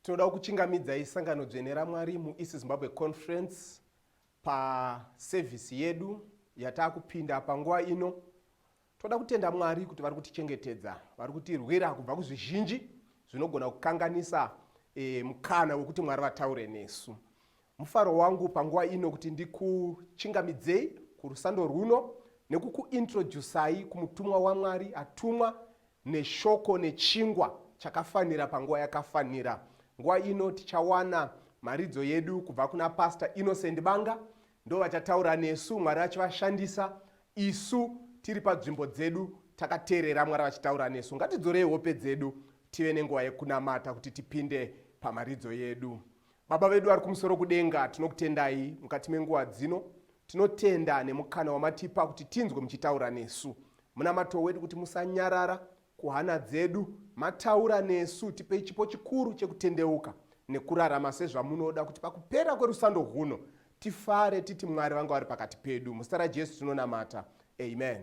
Tinoda kuchingamidza isangano dzvene raMwari muEast Zimbabwe Conference paservice yedu yatakupinda panguva ino. Toda kutenda Mwari kuti vari kutichengetedza, vari kutirwira kubva kuzvizhinji zvinogona kukanganisa mukana wekuti Mwari vataure nesu. Mufaro wangu panguva ino kuti ndikuchingamidzei kurusando runo nekukuintroducai kumutumwa waMwari atumwa neshoko nechingwa chakafanira panguva yakafanira. Nguva ino tichawana maridzo yedu kubva kuna Pastor Innocent Banga, ndo vachataura nesu, Mwari achivashandisa isu tiri panzvimbo dzedu takateerera Mwari vachitaura nesu. Ngatidzorei hope dzedu tive nenguva yekunamata kuti tipinde pamaridzo yedu. Baba vedu vari kumusoro kudenga, tinokutendai mukati menguva dzino. Tinotenda nemukana wamatipa kuti tinzwe muchitaura nesu. Munamato wedu kuti musanyarara kuhana dzedu, mataura nesu, tipe chipo chikuru chekutendeuka nekurarama sezvamunoda kuti pakupera kwerusando huno tifare titi Mwari vanga vari pakati pedu. Muzita raJesu tinonamata. Amen.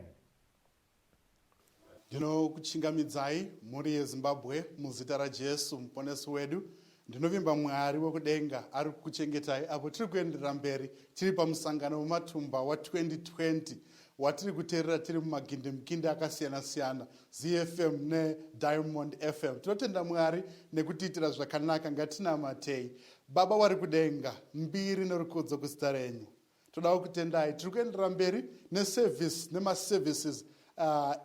Ndinokuchingamidzai mhuri yeZimbabwe muzita raJesu muponesi wedu. Ndinovimba Mwari wekudenga ari kuchengetai apo tiri kuenderera mberi tiri pamusangano wematumba wa2020 watiri kuteerera tiri mumagindimukindi akasiyana-siyana, ZFM neDiamond FM. Tinotenda Mwari nekutiitira zvakanaka. Ngatinamatei. Baba wari kudenga, mbiri nerukudzo kuzita renyu. Toda kutendai. Tiri kuenderera mberi neservice nemaservices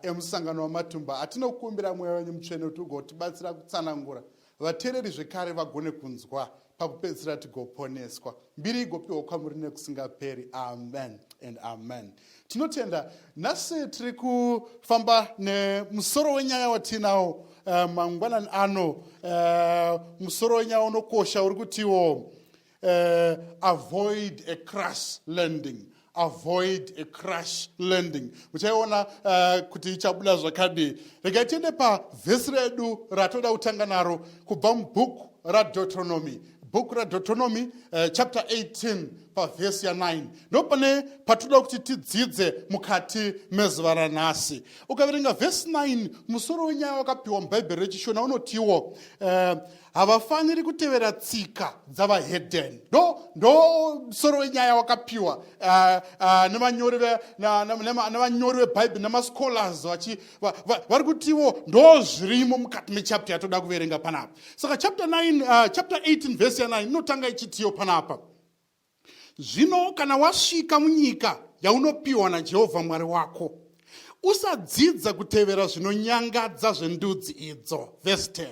emusangano wamatumba. Atinokumbira mweya wenyu mutsvene kuti ugotibatsira kutsanangura vateereri zvekare vagone kunzwa pakupedzisira tigoponeswa. Mbiri igopiwa kwamuri nekusingaperi. Amen and amen. Tinotenda nhasi tiri kufamba nemusoro wenyaya watinawo mangwanani ano, musoro wenyaya unokosha uri kutiwo avoid a crash landing. Avoid a crash landing. Muchaiona kuti ichabuda zvakadi. Regai tiende pavhesi redu ratoda kutanga naro kubva mubhuku raDeuteronomy. Book ra Deuteronomy chapter 18 pavhesi ya9. Ndopane patoda kuti tidzidze mukati mezuva ranhasi. Ukaverenga vhesi 9, musoro wenyaya wakapiwa mubhaibheri rechishona unotiwo havafaniri kutevera tsika dzavahedheni. Ndo musoro wenyaya wakapiwa nevanyori vebhaibheri namascholars vari kutiwo ndo zvirimo mukati mechapter yatoda kuverenga panapa. Saka chapter 18 vhesi ya9 inotanga ichitiyo panapa: zvino kana wasvika munyika yaunopiwa naJehovha Mwari wako, usadzidza kutevera zvinonyangadza zvendudzi idzo. Verse 10.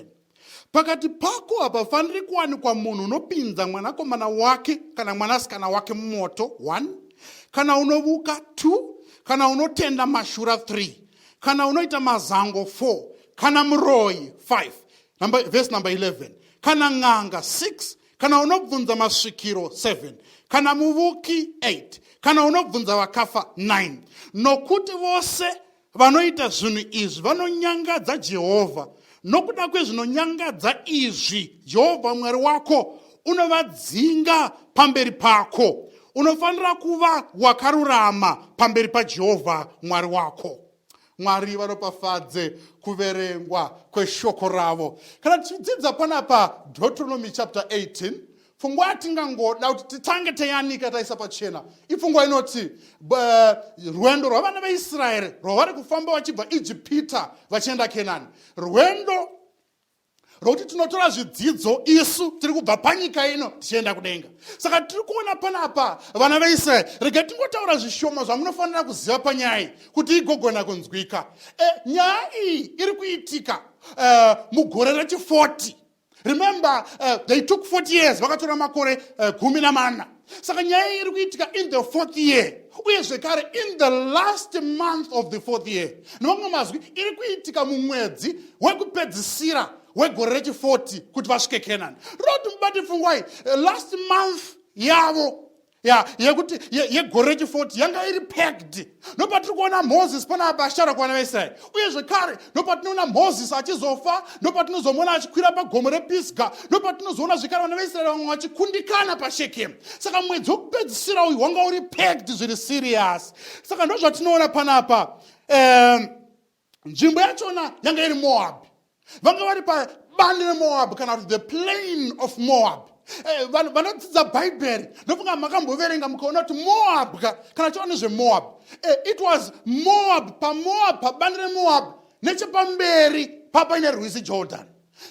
Pakati pako hapafaniri kuwanikwa munhu unopinza mwanakomana wake kana mwanasikana wake mumoto. 1. Kana unovuka. 2. Kana unotenda mashura. 3. Kana unoita mazango. 4. Kana muroyi. 5. Verse number 11. Kana ng'anga. 6. Kana unobvunza masvikiro. 7. Kana muvuki. 8. Kana unobvunza vakafa. 9. Nokuti vose vanoita zvinhu izvi vanonyangadza Jehovha. Nokuda kwezvinonyangadza izvi Jehovha Mwari wako unovadzinga pamberi pako. Unofanira kuva wakarurama pamberi paJehovha Mwari wako. Mwari vanopafadze kuverengwa kweshoko ravo. Kana tichidzidza panapa Deuteronomy chapter 18, pfungwa yatingangoda kuti titange tayanika taisa pachena ipfungwa inoti rwendo rwavana veIsraeri rwavari kufamba vachibva Ijipita vachienda Kenani, rwendo rwokuti tinotora zvidzidzo isu tiri kubva panyika ino tichienda kudenga. Saka tiri kuona panapa vana veIsraeri. Rega tingotaura zvishoma zvamunofanira kuziva panyaya iyi kuti igogona kunzwika. Nyaya iyi iri kuitika mugore rechi40. Remember, they took 40 years, vakatora makore 14. Saka nyaya iri kuitika in the 4th year. Uye zvekare in the last month of the 4th year. Nemamwe mazwi iri kuitika mumwedzi wekupedzisira wegore rechi40 kuti vasvike Kenani. Roti mubati pfungwa last month yavo yekuti yegore rechi40 yanga iri packed. Nopatiri kuona Moses panapa ashara kuvana veIsraeri. Uye zvekare nopatinoona Moses achizofa, nopatinozomona achikwira pagomo rePisga, nopatinozoona zvekare vana veIsraeri vamwe vachikundikana paShekemu. Saka mwedzi wokupedzisira uyu wanga uri packed zviri serious. Saka ndozvatinoona panapa nzvimbo yachona yanga iri Moab. Vanga vari bani reMoab kana kuti the plain of Moab. Vanotidza bhaibheri ndofunga makamboverenga mukaona kuti Moab kana chaona zveMoab, it was Moab pabani reMoab nechepamberi papaine rwizi Jordan,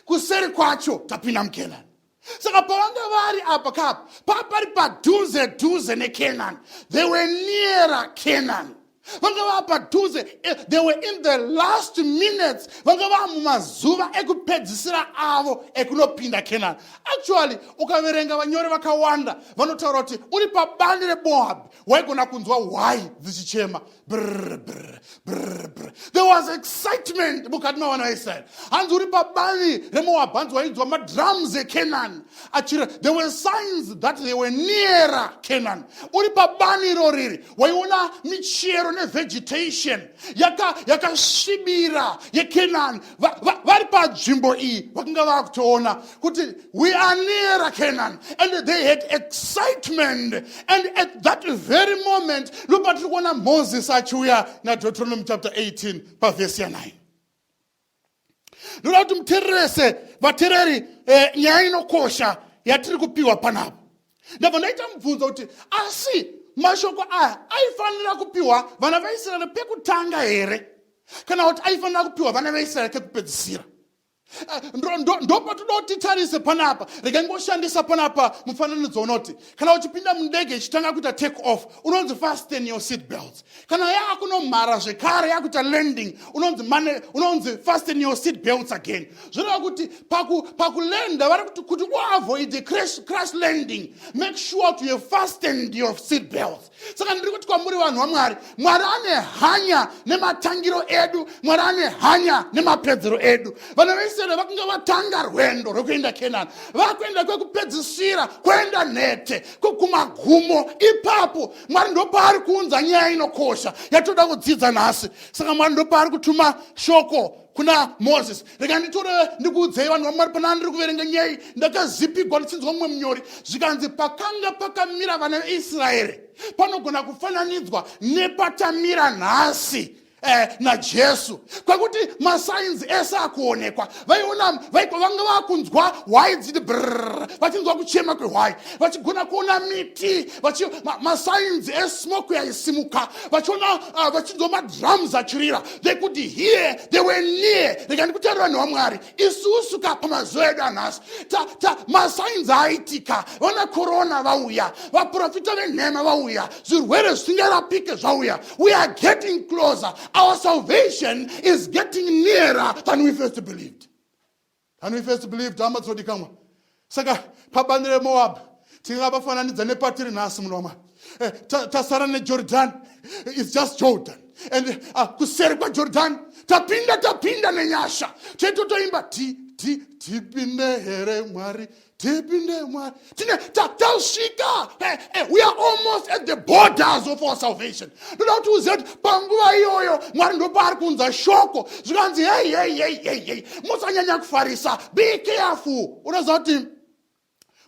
kuseri kwacho tapinda muKenani. Saka pavanga vari apa kapa papari padhuze neKenani, they were nearer Canaan. Vanga vapadhuze, they were in the last minutes, vanga vamumazuva ekupedzisira avo ekunopinda Canaan. Actually ukaverenga vanyori vakawanda vanotaura kuti uri pabani reMoab waigona kunzwa hwai dzichichema. There was excitement mukati mavana vaIsraeri. Hanzi uri pabani reMoab, hanzi waidzwa madrums eCanaan. There were signs that they were nearer Canaan. Uri pabani roriri waiona michero vegetation yakasvibira yeCanaan. Vari panzvimbo iyi vakanga vakutoona kuti we are near Canaan, and they had excitement. And at that very moment lopatiri kuona Moses achiuya naDeuteronomy chapter 18 pavhesi ya9. Ndoda kuti mutererese vatereri nyaya inokosha yatiri kupiwa panapo. Ndabva ndaita mubvunzo kuti asi mashoko aya aifanira kupiwa vana vaIsraeri pekutanga here kana kuti aifanira kupiwa vana vaIsraeri kekupedzisira? Ndopatoda kuti titarise panapa. Rega ngoshandisa panapa mufananidzo unoti kana uchipinda mundege ichitanga kuita take off unonzi fasten your seat belts. Kana yakunomhara zvekare yakuita landing unonzi fasten your seat belts again. Zvoreva kuti pakulenda vari kuti uavoid the crash landing, make sure you have fastened your seat belts. Saka ndiri kuti kwamuri vanhu vaMwari, Mwari ane hanya nematangiro edu, Mwari ane hanya nemapedzero edu. Vana vaIsraeri vakanga vatanga rwendo rwekuenda Canaan, vakuenda kwekupedzisira kuenda nhete kumagumo. Ipapo Mwari ndopaari kuunza nyaya inokosha yatoda kudzidza nhasi. Saka Mwari ndopaari kutuma shoko kuna Moses. Rega nditore ndikuudzei vanhu vaMwari pana ndiri kuverenga nyaya ndakazipigwa ndichinzwa mumwe munyori zvikanzi pakanga pakamira vana vaIsraeri panogona kufananidzwa nepatamira nhasi naJesu, kwakuti masainzi ese akuonekwa. Vaiona vanga vakunzwa hwai dziri vachinzwa kuchema kwehwai, vachigona kuona miti, masainzi esmoke yaisimuka, vachinzwa madrums achirira. They could hear, they were near. Rega ndikutaura vanhu vaMwari, isusu pamazuva edu anhasi masainzi aitika. Vana korona vauya, vaprofita venhema vauya, zvirwere zvisingarapike zvauya. We are getting closer. Our salvation is getting nearer than we first believed. Hamatsodikamwa. Saka pabani reMoab tingabafananidza nepatiri nhasi munhu waMwari. Tasara neJordan, it's just Jordan. And kuseri kwaJordan tapinda nenyasha. Toimba tipinde here Mwari, tipinde Mwari. Tashika. We are almost at the borders of our salvation. Ndoda kuti uzive kuti panguva iyoyo Mwari ndopaari kunza shoko zvikanzi hey, musanyanya kufarisa, be careful. Unoziva kuti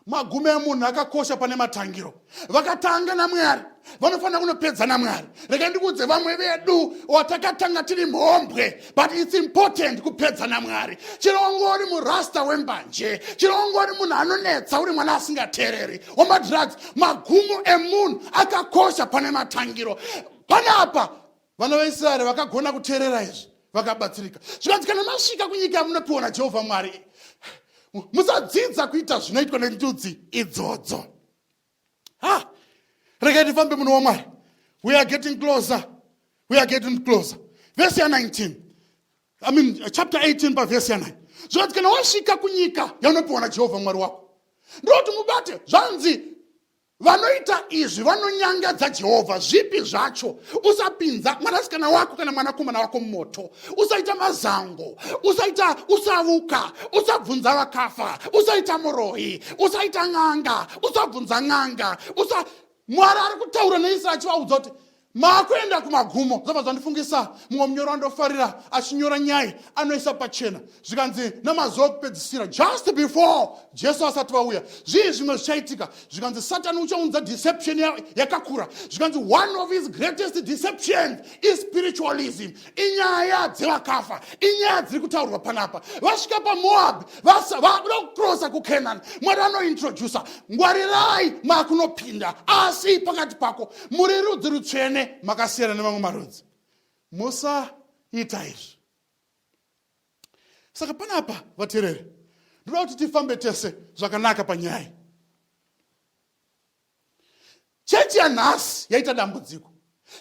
magumo emunhu akakosha pane matangiro. Vakatanga naMwari vanofanira kunopedza naMwari. Rega ndikuudze vamwe vedu watakatanga tiri mhombwe, but it's important kupedza naMwari. Chirongori murasta wembanje, chirongori munhu anonetsa uri mwana asingateereri wamadrugs. Magumo emunhu akakosha pane matangiro. Panapa vana vaIsraeri vakagona kuteerera izvi vakabatsirika. Zvikanzi kana masvika kunyika yamunopiwa naJehovha Mwari, musadzidza kuita zvinoitwa nendudzi idzodzo. Rega tifambe munhu waMwari. We are getting closer. Verse 19. Chapter 18 pavhesi ya9. Zvikanzi kana wasvika kunyika yaunopiwa naJehovha Mwari wako, ndoti mubate zvanzi vanoita izvi vanonyangadza Jehovha zvipi zvacho. Usapinza mwanasikana wako kana mwanakomana wako mumoto, usaita mazango, usavuka, usabvunza vakafa, usaita murohi, usaita n'anga, usabvunza n'anga. Mwari ari kutaura neIsraeri achivaudza kuti makuenda kumagumo zvabva zvandifungisa mumwe munyoro andofarira achinyora nyaya anoisa pachena zvikanzi namazuva okupedzisira just before Jesu asati vauya zvii zvimwe zvichaitika zvikanzi Satani uchaunza deception yakakura zvikanzi one of his greatest deceptions is spiritualism inyaya dzevakafa inyaya dziri kutaurwa panapa vasvika paMoab vanoda kukrosa kuCanaan Mwari anointrodusa ngwarirai makunopinda asi pakati pako muri rudzi rutsvene makasiyana nevamwe marudzi musaita izvi. Saka panapa vateereri ndoda kuti tifambe tese zvakanaka panyaya. Chechi yanhasi yaita dambudziko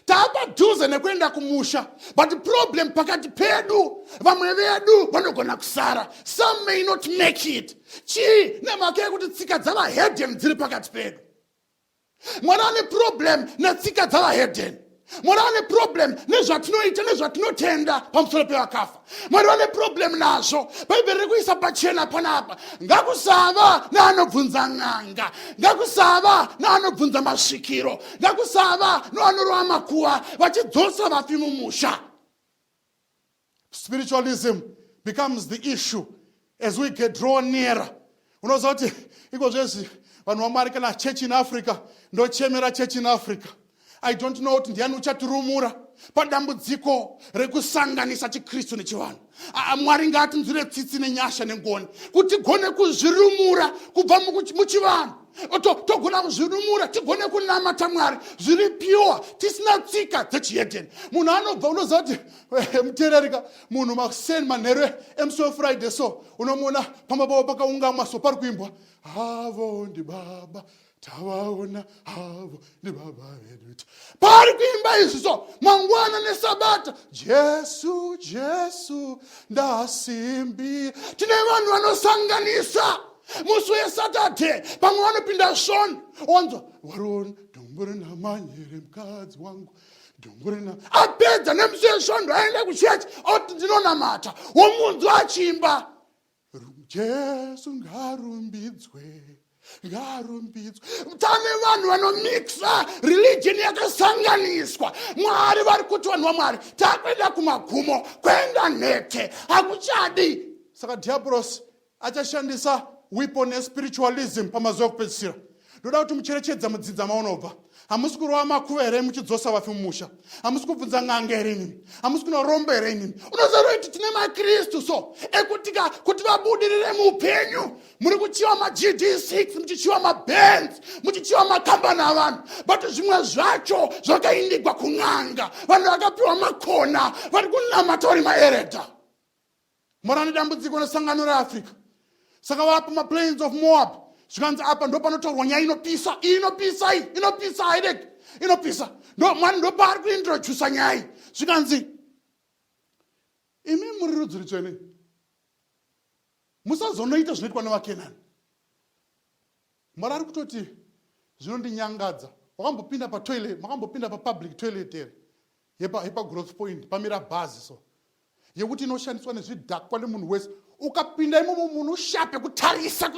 taapadhuze nekuenda kumusha but problem pakati pedu vamwe vedu vanogona kusara some may not make it chii nemhaka yekuti tsika dzavahedhen dziri pakati pedu. Mwari ane problem netsika dzavahedhen. Mwari ane problem nezvatinoita nezvatinotenda pamusoro pevakafa. Mwari ane problem nazvo. Bhaibheri riri kuisa pachena panapa ngakusava neanobvunza n'anga ngakusava neanobvunza masvikiro ngakusava nevanorova makuva vachidzosa vafi mumusha. Spiritualism becomes the issue as we get drawn nearer. Unoziva kuti iko zvezi vanhu vaMwari kana church in Africa ndochemera church in Africa. I don't know kuti ndiani uchatirumura padambudziko rekusanganisa chiKristu nechivanhu. Mwari ngaatinzwire tsitsi nenyasha nengoni kuti tigone kuzvirumura kubva muchivanhu togona kuzvirumura tigone kunamata Mwari zviri pure tisina tsika dzechihedheni. Munhu anobva unoziva kuti muteererika munhu makuseni manheru emusi weFriday so unomuona pamababa pakaungamwa so pari kuimbwa havo ndibaba tavaona havo ndibaba vedu pari kuimba izvi so mangwana nesabata Jesu Jesu ndasimbi. Tine vanhu vanosanganisa musi weSaturday pamwe vanopinda Shona wanzwa waroni dhumburi namanyere mukadzi wangu dhumburi apedza nemusi weShondo aenda kuchechi oti ndinonamata womunzwa achiimba Jesu ngarumbidzwe ngarumbidzwe. Tane vanhu vanomixa religion yakasanganiswa. Mwari vari kuti vanhu vaMwari takwenda kumagumo kwenda nhete hakuchadi. Saka diabolos achashandisa weapon yespiritualism pamazuva okupedzisira. Ndoda kuti mucherechedza mudzidza maunobva. Hamusi kurova makuva here muchidzosa vafi mumusha. Hamusi kubvunza n'anga here inini. Hamusi kunoromba here inini. Unoziva kuti tine maKristu so ekutika kuti vabudirire muupenyu muri kuchiva maGD6 muchichiva maBenz muchichiva makambani avanhu but zvimwe zvacho zvakaindigwa kun'anga vanhu vakapiwa makona vari kunamata vari maeredha. Mwari ane dambudziko nesangano reAfrica. Saka vapa maplains of Moab zvikanzi apa ndo panotaurwa nyaya inopisa haideki inopisa Mwari ndo paari kuintrodusa nyaya zvikanzi imi muri rudzi rutsvene musazonoita zvinoitwa nevaKenani. Mwari ari kutoti zvinondinyangadza. Wakambopinda patoilet makambopinda papublic toilet here yepagrowth point pamira bhazi so yekuti inoshandiswa nezvidhakwa nemunhu wese ukapinda imomo munhu ushape kutarisa.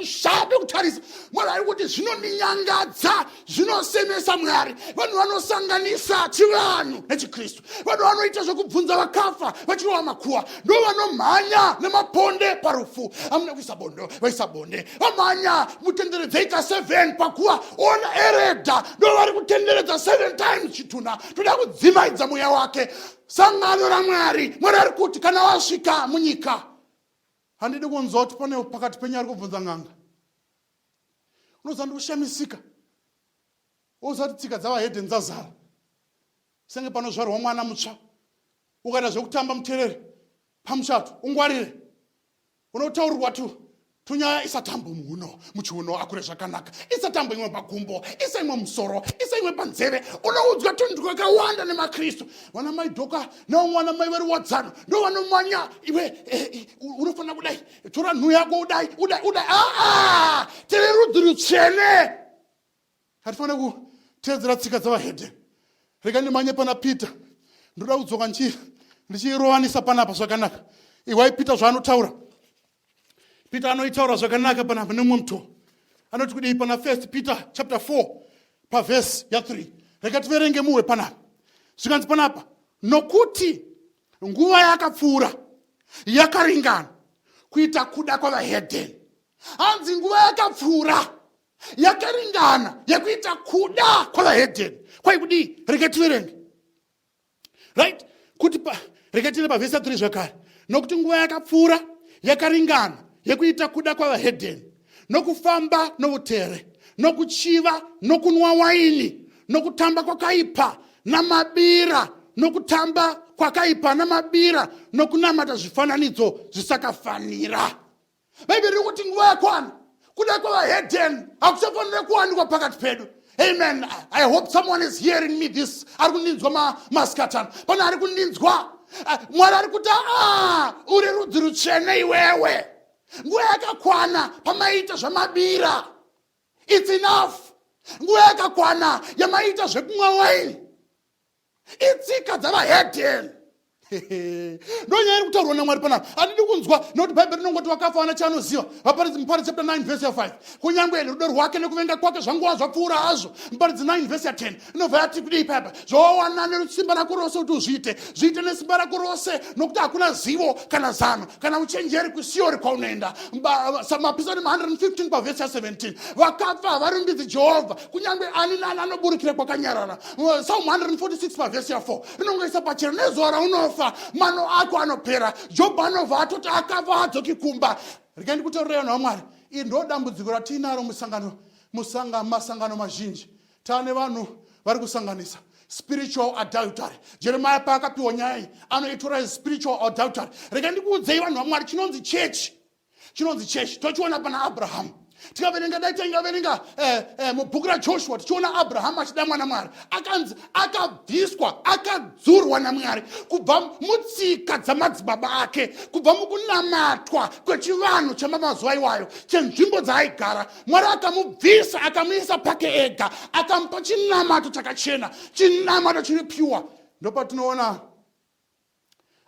Mwari ari kuti zvinondinyangadza zvinosemesa Mwari. Vanhu vanosanganisa chivanhu nechiKristu. Vanhu vanoita zvokubvunza vakafa vachirova makuva ndo vanomhanya nemaponde parufu. Hamuna kuisa bondo vaisa bonde vamhanya mutenderedzeika 7 pakuva ona eredha ndo vari kutenderedza 7 times chituna. Toda kudzimaidza mweya wake. Sangano raMwari. Mwari ari kuti kana wasvika munyika handidi kunzwa kuti pane pakati penyu ari kubvunza n'anga. Unoziva ndikushamisika woziva kuti tsika dzavahedheni dzazara senge panozvarwa mwana mutsva ukaita zvekutamba muteereri pamuchato ungwarire unotaurirwa tunyaya isatambo muchiuno akure zvakanaka isatambo imwe pagumbo isa imwe musoro isa imwe panzeve unoudzwa tunhu twakawanda nemaKristu. Vana mai dhoka neumwana mai vari wadzano ndo vanomanya iwe unofanira kudai tora nhu yako udai tiri rudzi rutsvene hatifanira kuteedzera tsika dzavahedheni. Rega ndimanye pana Peter ndoda kudzoka ndichirovanisa panapa zvakanaka. Iwai Peter zvaanotaura Peter anoitaura zvakanaka panapa nemumwe muto anoti kudii pana 1 Peter chapter 4 pavhesi ya 3. Rega tiverenge muwe panapa Zvikanzi panapa, nokuti nguva yakapfuura yakaringana kuita kuda kwavahedheni. Hanzi nguva yakapfuura yakaringana yekuita kuda kwavahedheni. Kwai kudii? Rega tiverenge. Right? Kuti rega tiende pavhesi 3 zvakare. Nokuti nguva yakapfuura yakaringana yekuita kuda kwavahedheni, nokufamba noutere, nokuchiva, nokunwa waini, nokutamba kwakaipa namabira, nokutamba kwakaipa namabira, nokunamata zvifananidzo zvisakafanira. Bhaibheri riri kuti nguva yakwana kuda kwavahedheni hakuchafanira kuwanikwa pakati pedu. Amen. I hope someone is hearing me this. Ari kuninzwa masikatana. Pana ari kuninzwa. Mwari ari kuti uri rudzi rutsvene iwewe. Nguva yakakwana pamaita zvamabira. It's enough. Nguva yakakwana yamaita zvekumwa waini. Itsika dzavahedheni. Ndonyaya iri kutaurwa naMwari panapa. Handidi kunzwa nokuti Bhaibheri rinongoti wakafa chaanoziva. Muparidzi chapter 9 verse 5. Kunyange rudo rwake nekuvenga kwake zvanguva zvapfuura hazvo. Muparidzi 9 verse 10. Inobva yati kudii papa? Zvowana nesimba rako rose kuti uzviite. Zviite nesimba rako rose nokuti hakuna zivo kana zano kana uchenjeri kusiori kwaunoenda. Mapisani 115 pavhesi 17. Vakafa havarumbidzi Jehovha. Kunyange ani nani anoburukira kwakanyarara. Psalm 146 pavhesi 4. Rinongoisa pachena nezuva raunofa. Mano ako anopera. Job anobva atoti akafa hadzoki kumba. Regai ndikutaurira naMwari. Iri ndo dambudziko ratinaro masangano mazhinji. Tane vanhu vari kusanganisa spiritual adultery. Jeremiah paakapiwa nyaya iyi anoitora spiritual adultery. Regai ndikuudzei vanhu vaMwari, chinonzi church. Tochiona pana Abraham. Tikaverenga mubhuku raJoshua tichiona Abraham achida mwana Mwari. Akanzi akabviswa, akadzurwa naMwari kubva mutsika dzamadzibaba ake, kubva mukunamatwa kwechivanhu chamamazuva iwayo, chenzvimbo dzaaigara. Mwari akamubvisa akamuisa pake ega, akamupa chinamato chakachena, chinamato chiri pure. Ndopatinoona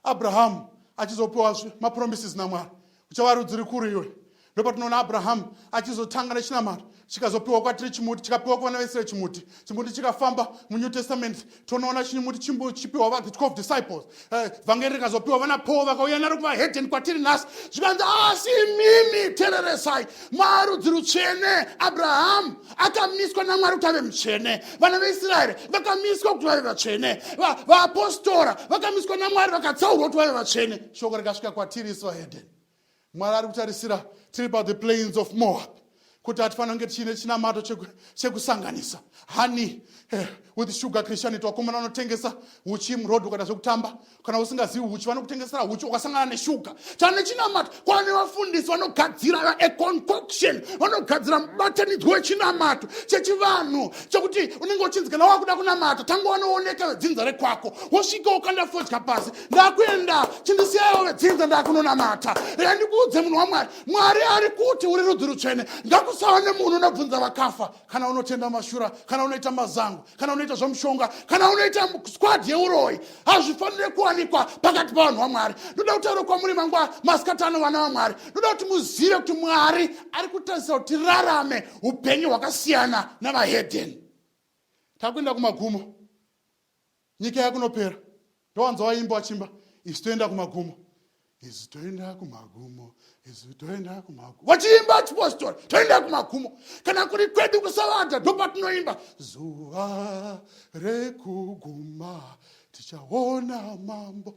Abraham achizopiwa mapromises naMwari. Uchava rudzi rukuru iwe. Ndopatinoona Abraham achizotanga nechinamato chikazopiwa kwatiri chimuti, chikapiwa kuvana vese vechimuti. Chimuti chikafamba muNew Testament. Tonoona chimuti chipiwa the 12 disciples. Vhangeri rikazopiwa vana Paul vakauya naro kuvahedheni kwatiri nhasi. Zvikanzi asi mimi tereresai. Marudzi rutsvene. Abraham akamiswa naMwari kuti ave mutsvene. Vana veIsraeri vakamiswa kuti vave vatsvene. Vaapostora vakamiswa naMwari vakatsaurwa kuti vave vatsvene. Shoko rikasvika kwatiri isu vahedheni. Mwari ari kutarisira tiri pa the plains of Moab kuti hatifanira kunge tichine chinamato chekusanganisa. Honey with sugar Christianity. Wakomana vanotengesa uchi murodhi ukaita zvekutamba, kana usingazivi uchi vanokutengesera uchi ukasangana neshuga. Tane chinamato. Kwane vafundisi vanogadzira a concoction, vanogadzira mubatanidzwo wechinamato chechivanhu chekuti unenge uchinzi kana wakuda kunamata tanga wanooneka vedzinza rekwako, wosvika ukandafodya pasi, ndakuenda chindisiyawo vedzinza ndakunonamata. Rega ndikuudze munhu waMwari, Mwari ari kuti uri rudzi rutsvene. Ngakusava nemunhu unobvunza vakafa kana unotenda mashura, kana unoita mazango, kana unoita zvomushonga, kana unoita squad yeuroyi. Hazvifanire kuwanikwa pakati pavanhu vaMwari. Ndoda kutaura kwamuri mangwa masikatano vana vaMwari. Ndoda kuti muzive kuti Mwari ari kutarisa kuti tirarame upenyu hwakasiyana navahedheni. Takuenda kumagumo. Nyika yakunopera. Ndowanzwa vaimba vachimba, isi toenda kumagumo. Isi toenda kumagumo. Toenda kumagumo. Vachiimba chipostori, toenda kumagumo. Kana kuri kwedu kusavata ndopatinoimba zuva rekuguma tichaona mambo.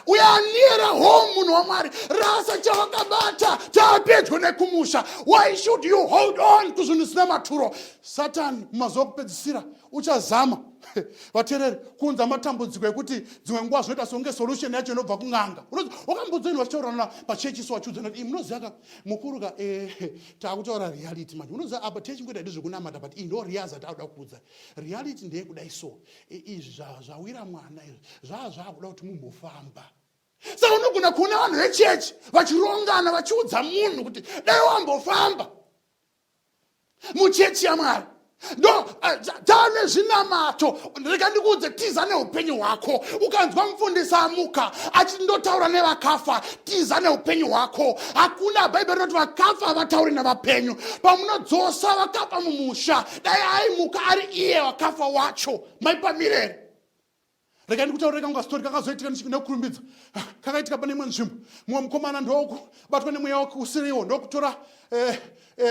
Uyanira home munhu waMwari. Rasa chavakabata taapedyo nekumusha. Why should you hold on kuzvinhu zvisina maturo? Satan mumazuva okupedzisira uchazama vateereri kuunza matambudziko ekuti dzimwe nguva zvinoita songe solution yacho inobva kun'anga. Wakambodzwa ino vachitaurana pachechi so vachiudzana kuti munoziva mukuruka taakutaura reality manje. Unoziva apa techingoita ndezvekunamata but ndo riyaza taakuda kuudza. Reality ndeyekudai so. Izvi zvawira mwana izvi zvaakuda kuti mumbofamba. Saka unogona kuona vanhu vechechi vachirongana vachiudza munhu kuti dai wambofamba muchechi yaMwari. tane zvinamato. Rega ndikuudze, tiza neupenyu hwako. Ukanzwa mufundisi amuka achindotaura nevakafa, tiza neupenyu hwako. Hakuna, Bhaibheri rinoti vakafa havatauri navapenyu. Pamunodzosa vakafa mumusha, dai aimuka ari iye wakafa wacho, maipamirere. Rega ndikutaurira kanga story kakazoitika nekurumbidza. Kakaitika pane imwe nzvimbo. Mumwe mukomana ndokubatwa nemweya usiriwo, ndokutora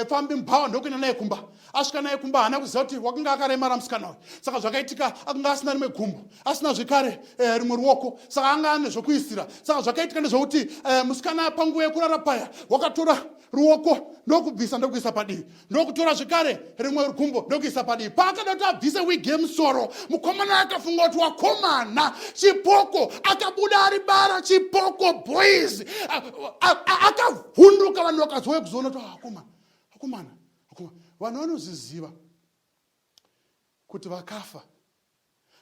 fambi mubhawa ndokuenda naye kumba. Asvika naye kumba haana kuziva kuti wakanga akaremara musikana uyu. Saka zvakaitika akanga asina rimwe gumbo, asina zvekare rimwe ruoko, saka anga ane zvokuisira. Saka zvakaitika ndezvokuti musikana panguva yekurara paya wakatora ruoko ndokubvisa ndokuisa padivi, ndokutora zvekare rimwe gumbo ndokuisa padivi. Paakada kuti abvise wigi yemusoro, mukomana akafunga kuti wakomana chipoko, akabuda ari bara chipoko boys. Akavhunduka, vanhu vakazouya kuzoona kuti akomana. Vanhu vanoziziva kuti vakafa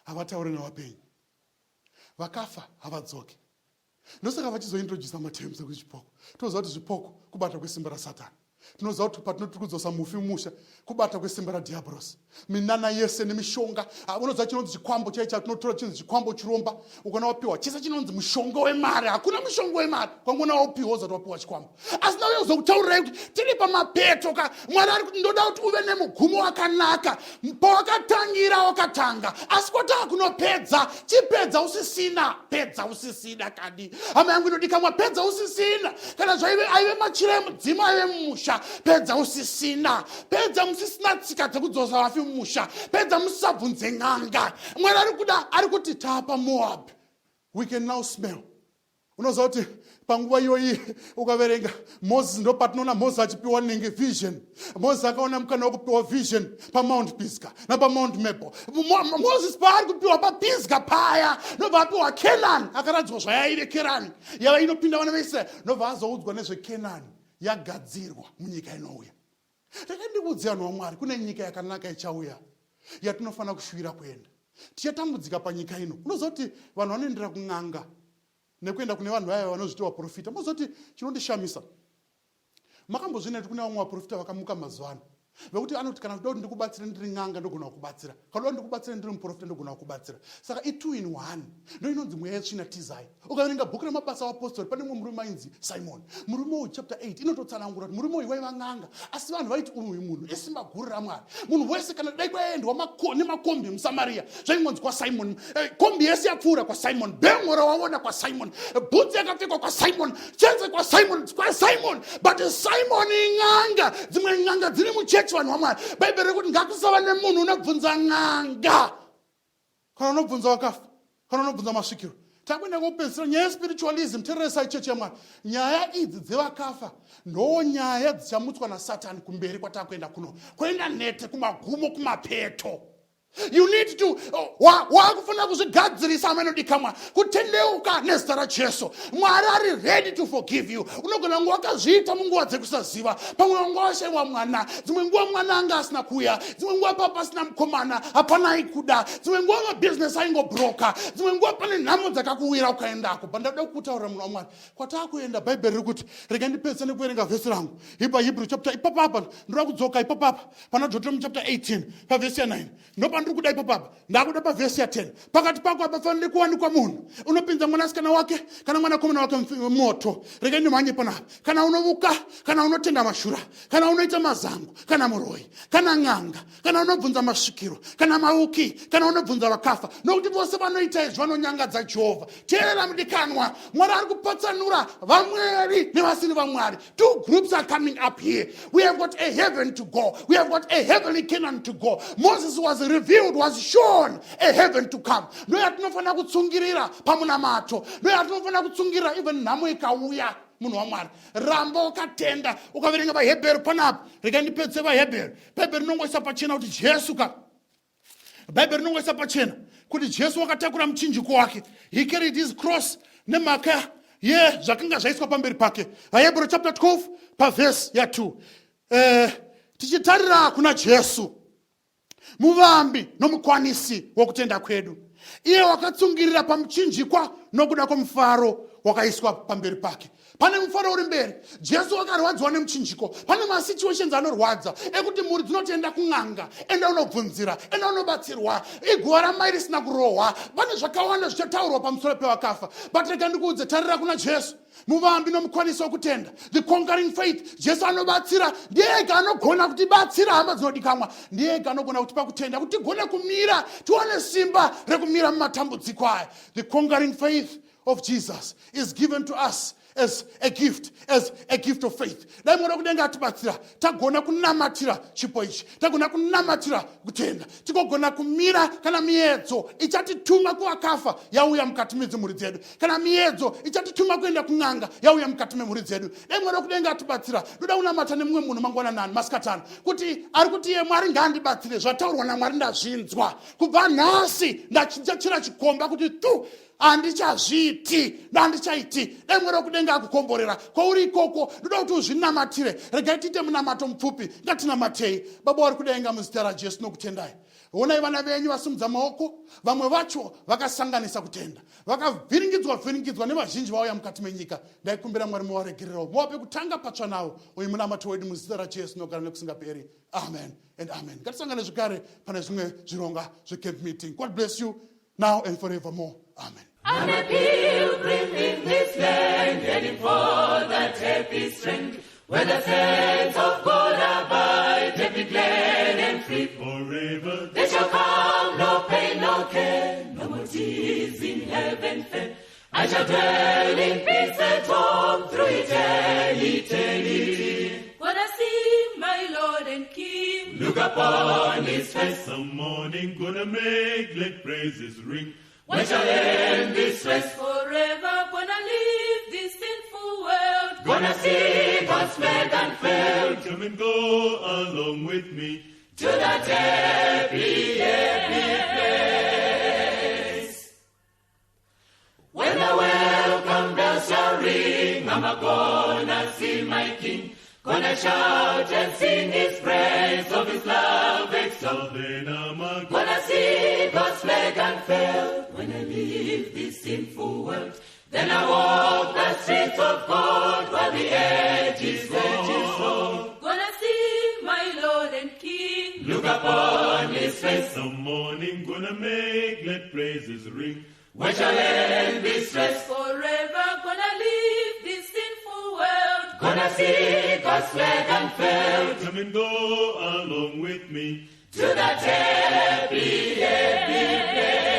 havatauri navapenyu, vakafa havadzoki. Ndosaka vachizointrodusa matems ekuchipoko. Tinoziva kuti zvipoko kubata kwesimba raSatani. Tinoziva kuti patinoti kudzosa mufi mumusha kubata kwesimba radiabhorosi. Minana yese nemishonga. Unoziva chinonzi chikwambo chaicha, tinotora chinonzi chikwambo chiromba. Ukona wapiwa chese chinonzi mushonga wemari. Hakuna mushonga wemari. Kwangona wapiwa wozati wapiwa chikwambo. Asi nawe uzokutaurirai kuti tiri pamapeto ka Mwari ari kuti ndoda kuti uve nemugumo wakanaka. Pawakatangira wakatanga. Asi kwatava kunopedza, chipedza usisina. Pedza usisina kadi. Hama yangu inodikamwa pedza usisina. Kana zvaive aive machira emudzimu aive mumusha. Pedza usisina. Pedza musisina tsika dzekudzosa vafi mumusha. Pedza musisabvunze n'anga. Mwari ari kuti tapa Moab. We can now smell. Unoziva kuti panguva iyoyi ukaverenga Moses, ndo patinoona Moses achipiwa nenge vision. Moses akaona mukana wekupiwa vision paMount Pisgah napaMount Mabel. Moses paari kupiwa paPisgah paya nobva apiwa Canaan, akaradzwa zvayaive Canaan yava inopinda vana veIsraeri, nobva azoudzwa nezveCanaan yagadzirwa munyika inouya. Ndikuudze vanhu vaMwari, kune nyika yakanaka ichauya yatinofanira kushuvira kuenda. Tichatambudzika panyika ino. Unoziva kuti vanhu vanoendera kun'anga nekuenda kune vanhu vaya vanozviti vaprofita. Mozoti chinondishamisa, makambozvina kuti kune vamwe vaprofita vakamuka mazuva ano vekuti anoti kana kuda kuti ndikubatsire ndiri n'anga ndogona kukubatsira, kana kuti ndikubatsire ndiri muprofita ndogona kukubatsira. Saka i2 in 1 ndo inonzi mweya yetsvina tizai. Ukaverenga bhuku remabasa apostori pane mumwe murume ainzi Simon. Murume uyu chapter 8 inototsanangura kuti murume uyu waiva n'anga, asi vanhu vaiti uyu munhu esimba guru raMwari. Munhu wese kana dai kwaendwa nemakombi muSamaria zvaingonzi kwaSimon. Kombi yese yapfuura kwaSimon, bhengo rawaona kwaSimon, bhutsi yakapfekwa kwaSimon, chenze kwaSimon. But Simon ing'anga, dzimwe n'anga dziri muchechi vanhu vaMwari. Bhaibheri rekuti ngakusava nemunhu unobvunza n'anga kana unobvunza wakafa, kana unobvunza masvikiro. Takuenda kupedzisira nyaya yespiritualism, tereresai chechi yaMwari. Nyaya idzi dzevakafa ndo nyaya dzichamutswa naSatani kumberi kwatakuenda kuno, kuenda nete kumagumo, kumapeto. You need to wakufanira kuzvigadzirisa amanodikamwa kutendeuka nezita raJesu. Mwari ari ready to forgive you. Unogona nguva wakazviita munguva dzekusaziva, pamwe nguva washaiwa mwana, dzimwe nguva mwana anga asina kuuya, dzimwe nguva papa asina mukomana, hapana aikuda, dzimwe nguva mabhizinesi aingobroka, dzimwe nguva pane nhamo dzakakuwira ukaendako. Pandada kutaurira munhu waMwari kwatakuenda, Bhaibheri rikuti rega ndipedza nekuverenga vhesi rangu Hebrew chapter ipapapa ndoda kudzoka ipapapa pana Deuteronomy chapter 18 pavhesi ya 9 ndopa ndiri kuda ipapapa ndakuda pavhesi ya 10. Pakati pako hapafaniri kuwanikwa munhu unopinza mwanasikana wake kana mwanakomana wake moto. Rega ndimhanye panapa. Kana unovuka, kana unotenda mashura, kana unoita mazango, kana muroyi, kana n'anga, kana unobvunza masvikiro, kana mauki, kana unobvunza vakafa, nokuti vose vanoita izvi vanonyangadza Jehovha. Teerera mudikanwa, Mwari ari kupatsanura vamwari nevasiri vamwari. Two groups are coming up here. We have got a heaven to go. We have got a heavenly Canaan to go. Moses was revealed, was shown a heaven to come. Ndo yatinofanira kutsungirira pamunamato. Ndo yatinofanira kutsungirira even nhamo ikauya. Munhu waMwari, ramba ukatenda. Ukaverenga vaHebheru panapa, rega ndipedze vaHebheru. Bhaibheri rinongoisa pachena kuti Jesu Bhaibheri rinongoisa pachena kuti Jesu wakatakura muchinjiko wake. He carried his cross nemhaka zvakanga zvaiswa pamberi pake. VaHebheru chapter 12 pavhesi ya 2. Tichitarira kuna Jesu, muvambi nomukwanisi wokutenda kwedu, iye wakatsungirira pamuchinjikwa nokuda kwomufaro wakaiswa pamberi pake. pane mufaro uri mberi. Jesu akarwadziwa nemuchinjiko. Pane masituations anorwadza ekuti mhuri dzinotoenda kun'anga, enda unobvunzira, enda unobatsirwa, iguva ramai risina kurohwa. Pane zvakawanda zvichataurwa pamusoro pevakafa. But rega ndikuudze, tarira kuna Jesu, muvambi nomukwanisi wokutenda, the conquering faith. Jesu anobatsira, ndiye ega anogona kutibatsira hama dzinodikanwa, ndiye ega anogona kutipa kutenda kuti tigone kumira, tione simba rekumira mumatambudziko aya. The conquering faith of Jesus is given to us as a gift of faith. Dai mwana kudenga atibatsira, tagona kunamatira chipo ichi, tagona kunamatira kutenda, tigogona kumira kana miedzo ichatituma kuvakafa yauya mukati medzimhuri dzedu, kana miedzo ichatituma kuenda kun'anga yauya mukati memhuri dzedu. Dai mwana kudenga atibatsira, ndoda kunamata nemumwe munhu mangwananani masikatano kuti ari kuti iye Mwari ngaandibatsire, zvataurwa naMwari ndazvinzwa, kubva nhasi ndachira chikomba kuti handichazviti handichaiti. Dai Mwari wokudenga akukomborera kwauri ikoko, ndoda kuti uzvinamatire. Regai tiite munamato mupfupi, ngatinamatei. Baba vari kudenga muzita raJesu nokutendai. Onai vana venyu vasimudza maoko, vamwe vacho vakasanganisa kutenda, vakavhiringidzwa nevazhinji vauya mukati menyika. Ndaikumbira Mwari muvaregererawo, muvape kutanga patsva nawo. Uyu munamato wedu muzita raJesu nogara nekusingaperi. Amen and amen. Ngatisangane zvakare pane zvimwe zvironga zveCamp Meeting. God bless you now and forevermore. Amen. I'm a pilgrim in this land, heading for that happy strand, where the sands of God abide, let me glad and free forever. There shall come no pain, no care, no more tears in heaven fair. I shall dwell in peace at home through eternity. When I see my Lord and King, look upon his face. Some morning gonna make, let praises ring. When shall end this race? Forever gonna leave this sinful world, gonna see God's flag unfurled. Come and go along with me to that happy, happy place. When the welcome bells shall ring, I'm gonna see my King, gonna shout and sing his praise, of his love exalt. Then I'm gonna see God's flag unfurled. When I leave this sinful world, then I walk the streets of God while the edge is long. Gonna see my Lord and King, look upon his face. Some morning gonna make, let praises ring. When shall end this race? Forever gonna leave this sinful world, gonna see God's flag unfurled. Come and go along with me to that happy, happy place.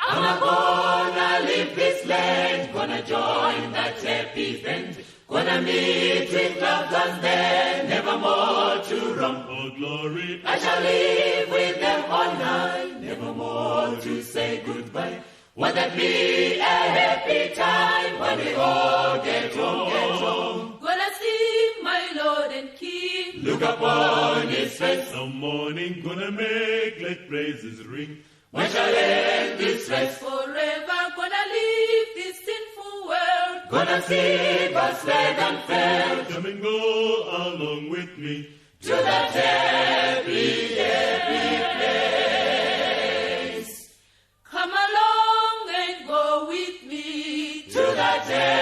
I'm gonna leave this land, gonna join that happy band, gonna meet with loved ones there, nevermore to roam. Oh glory, I shall live with them all night, nevermore to say goodbye. Won't that be a happy time when we all get home? Gonna see my Lord and King, look upon his face. some morning gonna make, let praises ring. When shall end this race? Forever gonna leave this sinful world, gonna see God's flag unfurled. Come and go along with me to that happy, happy place. Come along and go with me to that happy